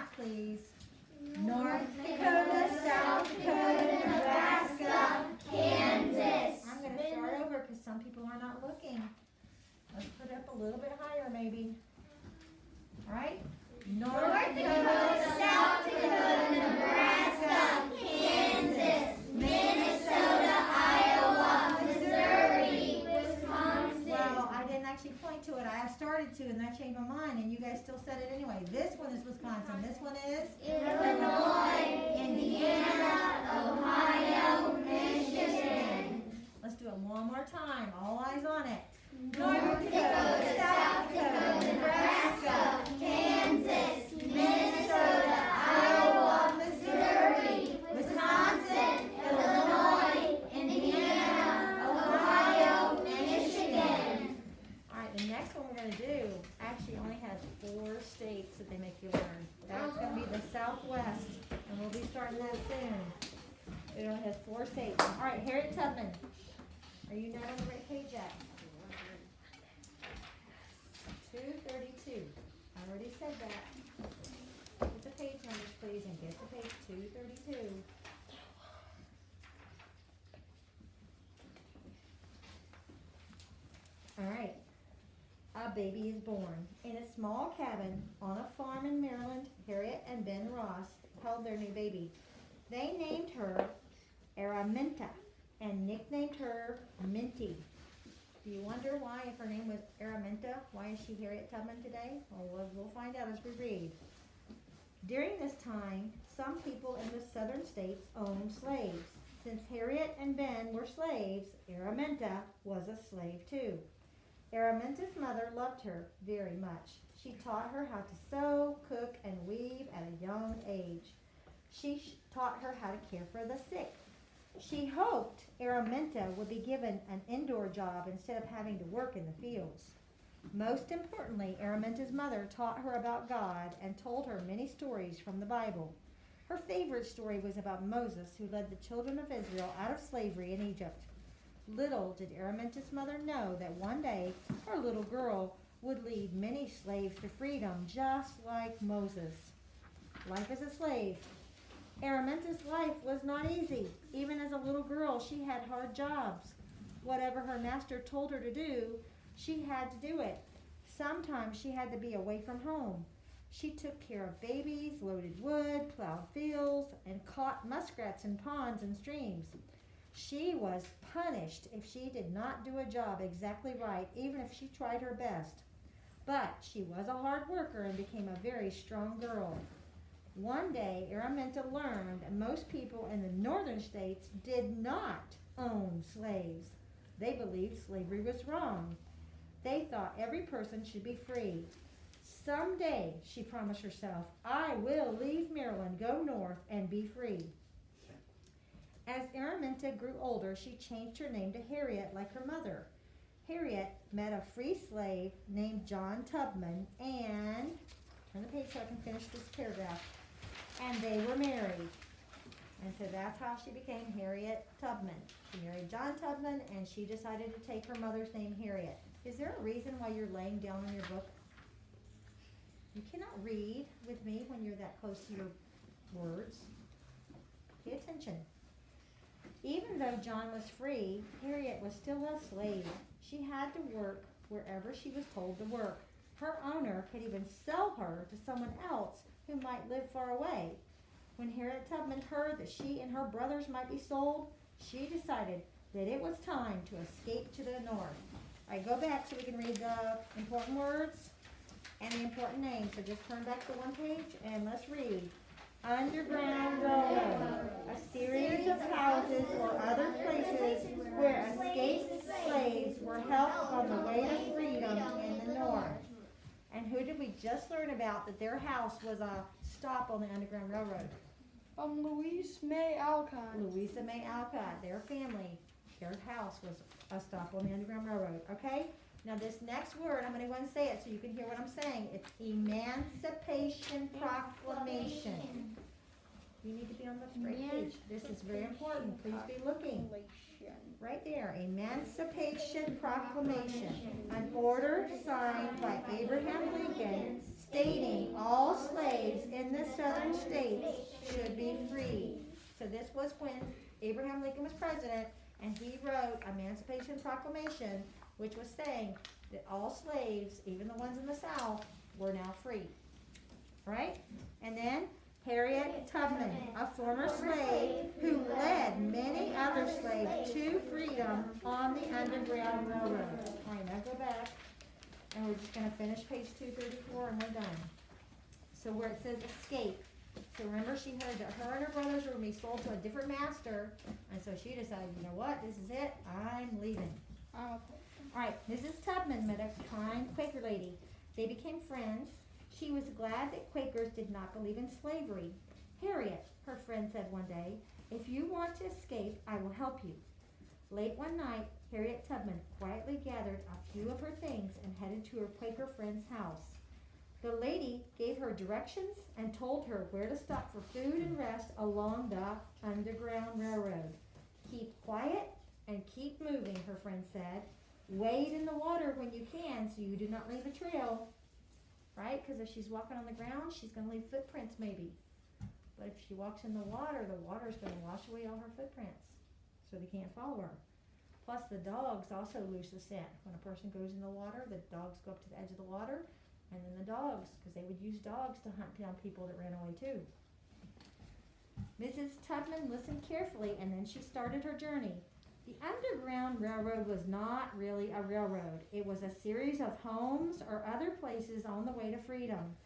map, please. North Dakota, South Dakota, Nebraska, Kansas. I'm going to start over because some people are not looking. Let's put it up a little bit higher maybe. All right? North Dakota, South Dakota, Nebraska, Kansas, Minnesota, Iowa, Missouri, Wisconsin. Well, I didn't actually point to it. I started to, and I changed my mind, and you guys still said it anyway. This one is Wisconsin. This one is Illinois, Indiana, Ohio, Michigan. Let's do it one more time. All eyes on it. North Dakota, South Dakota, Nebraska, Kansas, Minnesota, Iowa, Missouri, Wisconsin, Illinois, Indiana, Ohio, Michigan. All right, the next one we're going to do actually only has 4 states that they make you learn. That's going to be the Southwest, and we'll be starting that soon. It only has 4 states. All right, Harriet Tubman. Are you not on the right page yet? 232. I already said that. Get the page numbers, please, and get to page 232. All right. A baby is born. In a small cabin on a farm in Maryland, Harriet and Ben Ross held their new baby. They named her Araminta and nicknamed her Minty. Do you wonder why, if her name was Araminta, why is she Harriet Tubman today? Well, we'll find out as we read. During this time, some people in the southern states owned slaves. Since Harriet and Ben were slaves, Araminta was a slave too. Araminta's mother loved her very much. She taught her how to sew, cook, and weave at a young age. She taught her how to care for the sick. She hoped Araminta would be given an indoor job instead of having to work in the fields. Most importantly, Araminta's mother taught her about God and told her many stories from the Bible. Her favorite story was about Moses, who led the children of Israel out of slavery in Egypt. Little did Araminta's mother know that one day her little girl would lead many slaves to freedom, just like Moses. Life as a slave. Araminta's life was not easy. Even as a little girl, she had hard jobs. Whatever her master told her to do, she had to do it. Sometimes she had to be away from home. She took care of babies, loaded wood, plowed fields, and caught muskrats in ponds and streams. She was punished if she did not do a job exactly right, even if she tried her best. But she was a hard worker and became a very strong girl. One day, Araminta learned that most people in the northern states did not own slaves. They believed slavery was wrong. They thought every person should be free. Someday, she promised herself, I will leave Maryland, go north, and be free. As Araminta grew older, she changed her name to Harriet like her mother. Harriet met a free slave named John Tubman and, turn the page so I can finish this paragraph, and they were married. And so that's how she became Harriet Tubman. She married John Tubman, and she decided to take her mother's name, Harriet. Is there a reason why you're laying down on your book? You cannot read with me when you're that close to your words. Pay attention. Even though John was free, Harriet was still a slave. She had to work wherever she was told to work. Her owner could even sell her to someone else who might live far away. When Harriet Tubman heard that she and her brothers might be sold, she decided that it was time to escape to the north. All right, go back so we can read the important words and the important names. So just turn back to one page and let's read. Underground Railroad, a series of houses or other places where escaped slaves were held on the way to freedom in the north. And who did we just learn about that their house was a stop on the Underground Railroad? Louise May Alcott. Louisa May Alcott, their family, their house was a stop on the Underground Railroad, okay? Now this next word, I'm going to go and say it so you can hear what I'm saying. It's Emancipation Proclamation. You need to be on the right page. This is very important. Please be looking. Right there, Emancipation Proclamation. An order signed by Abraham Lincoln stating all slaves in in the southern states should be freed. So this was when Abraham Lincoln was president, and he wrote Emancipation Proclamation, which was saying that all slaves, even the ones in the South, were now free. Right? And then Harriet Tubman, a former slave who led many other slaves to freedom on the Underground Railroad. All right, now go back, and we're just going to finish page 234, and we're done. So where it says escape. So remember, she heard that her and her brothers were going to be sold to a different master, and so she decided, you know what, this is it, I'm leaving. All right, Mrs. Tubman met a kind Quaker lady. They became friends. She was glad that Quakers did not believe in slavery. Harriet, her friend said one day, if you want to escape, I will help you. Late one night, Harriet Tubman quietly gathered a few of her things and headed to her Quaker friend's house. The lady gave her directions and told her where to stop for food and rest along the Underground Railroad. Keep quiet and keep moving, her friend said. Wade in the water when you can so you do not leave a trail. Right? Because if she's walking on the ground, she's going to leave footprints maybe. But if she walks in the water is going to wash away all her footprints. So they can't follow her. Plus the dogs also lose the scent. When a person goes in the water, the dogs go up to the edge of the water. And then the dogs, because they would use dogs to hunt down people that ran away too. Mrs. Tubman listened carefully, and then she started her journey. The Underground Railroad was not really a railroad. It was a series of homes or other places on the way to freedom.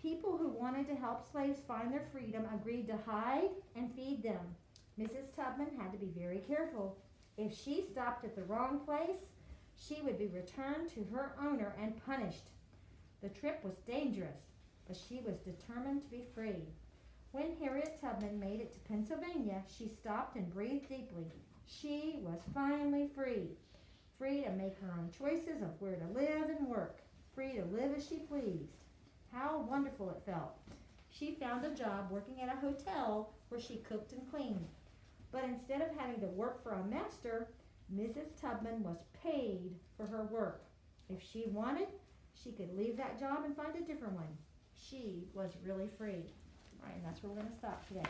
People who wanted to help slaves find their freedom agreed to hide and feed them. Mrs. Tubman had to be very careful. If she stopped at the wrong place, she would be returned to her owner and punished. The trip was dangerous, but she was determined to be free. When Harriet Tubman made it to Pennsylvania, she stopped and breathed deeply. She was finally free. Free to make her own choices of where to live and work. Free to live as she pleased. How wonderful it felt. She found a job working at a hotel where she cooked and cleaned. But instead of having to work for a master, Mrs. Tubman was paid for her work. If she wanted, she could leave that job and find a different one. She was really free. All right, and that's where we're going to stop today.